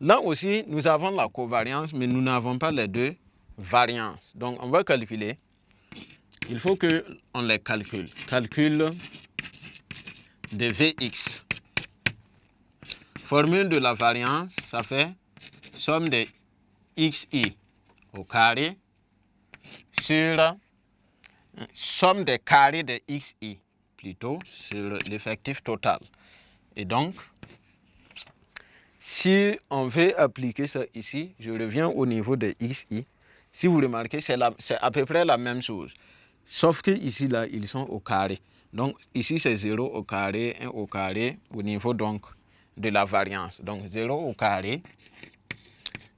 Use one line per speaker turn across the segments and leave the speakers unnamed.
Là aussi, nous avons la covariance, mais nous n'avons pas les deux variances. Donc, on va calculer. Il faut qu'on les calcule. Calcul de Vx. Formule de la variance, ça fait somme de xi au carré sur somme des carrés de xi, plutôt sur l'effectif total. Et donc, si on veut appliquer ça ici, je reviens au niveau de xi. Si vous remarquez, c'est à peu près la même chose. Sauf que ici, là, ils sont au carré. Donc, ici, c'est 0 au carré, 1 au carré, au niveau donc de la variance. Donc, 0 au carré,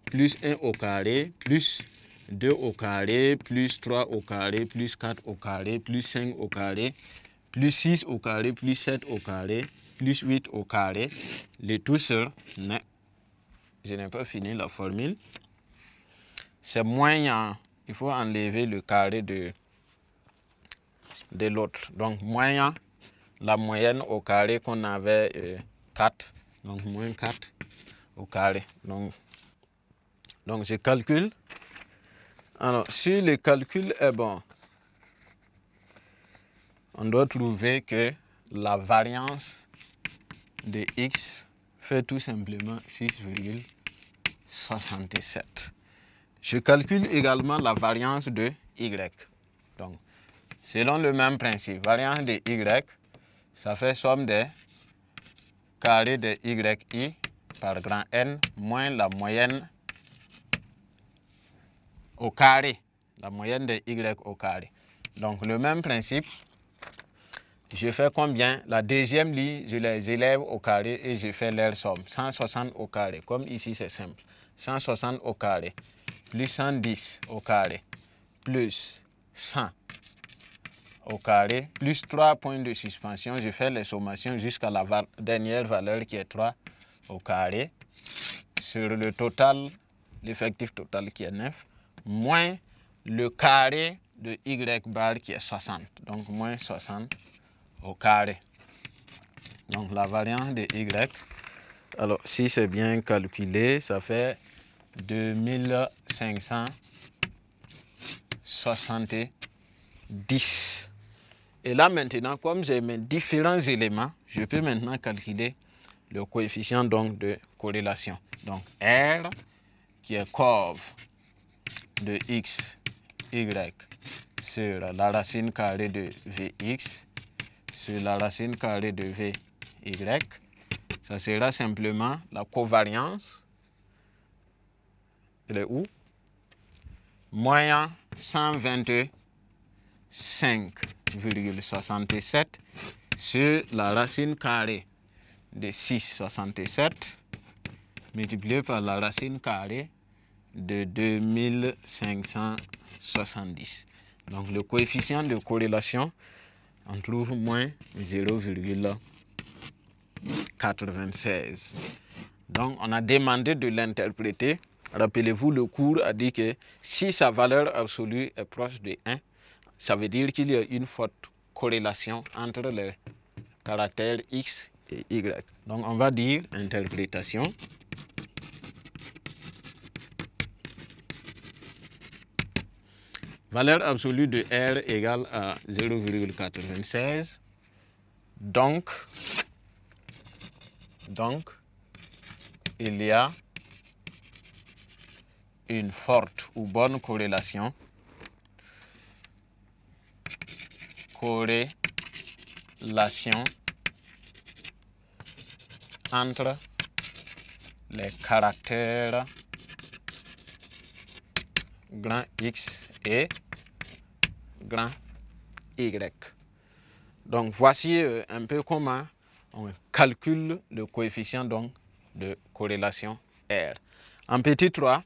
plus 1 au carré, plus 2 au carré, plus 3 au carré, plus 4 au carré, plus 5 au carré, plus 6 au carré, plus 7 au carré, plus 8 au carré. Le tout sur, je n'ai pas fini la formule. C'est moins, il faut enlever le carré de l'autre. Donc, moins la moyenne au carré qu'on avait 4. Donc, moins 4 au carré. Donc je calcule. Alors, si le calcul est bon, on doit trouver que la variance de x fait tout simplement 6,67. Je calcule également la variance de y. Donc, selon le même principe, variance de y, ça fait somme des carrés de yi par grand N moins la moyenne au carré, la moyenne de y au carré. Donc, le même principe, je fais combien? La deuxième ligne, je les élève au carré et je fais leur somme. 160 au carré, comme ici c'est simple. 160 au carré, plus 110 au carré, plus 100 au carré, plus 3 points de suspension. Je fais les sommations jusqu'à la dernière valeur qui est 3 au carré, sur le total, l'effectif total qui est 9, moins le carré de y bar qui est 60. Donc, moins 60 au carré. Donc, la variance de y, alors si c'est bien calculé, ça fait 2570. Et là maintenant, comme j'ai mes différents éléments, je peux maintenant calculer le coefficient donc de corrélation. Donc R qui est curve de x, y sur la racine carrée de Vx sur la racine carrée de Vy. Ça sera simplement la covariance. Elle est où? Moins 125,67 sur la racine carrée de 6,67 multiplié par la racine carrée de 2570. Donc le coefficient de corrélation, on trouve moins 0,96. Donc on a demandé de l'interpréter. Rappelez-vous, le cours a dit que si sa valeur absolue est proche de 1, ça veut dire qu'il y a une forte corrélation entre les caractères x et y. Donc on va dire interprétation. Valeur absolue de R égale à 0,96. Donc, il y a une forte ou bonne corrélation entre les caractères grand X et grand Y. Donc voici un peu comment on calcule le coefficient donc de corrélation R. En petit 3,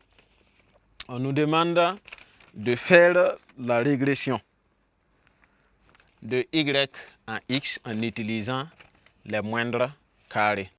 on nous demande de faire la régression de Y en X en utilisant les moindres carrés.